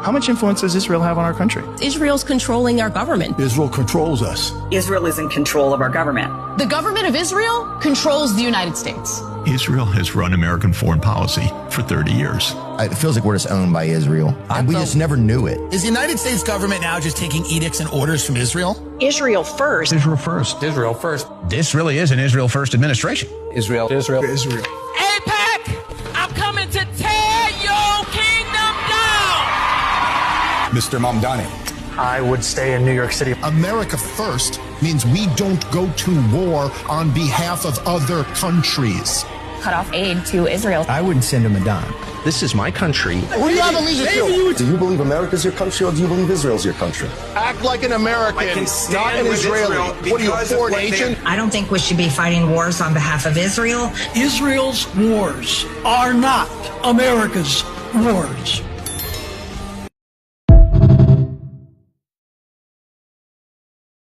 How much influence does Israel have on our country? Israel's controlling our government. Israel controls us. Israel is in control of our government. The government of Israel controls the United States. Israel has run American foreign policy for 30 years. It feels like we're just owned by Israel, and we just never knew it. Is the United States government now just taking edicts and orders from Israel? Israel first. Israel first. Israel first. This really is an Israel first administration. Israel. Israel. AIPAC, I'm coming to tear your kingdom down. Mr. Mamdani. I would stay in New York City. America first means we don't go to war on behalf of other countries. Cut off aid to Israel. I wouldn't send him a dime. This is my country. Who do you have allegiance to? Do you believe America's your country or do you believe Israel's your country? Act like an American, not an Israeli. What are you, a foreign agent? I don't think we should be fighting wars on behalf of Israel. Israel's wars are not America's wars.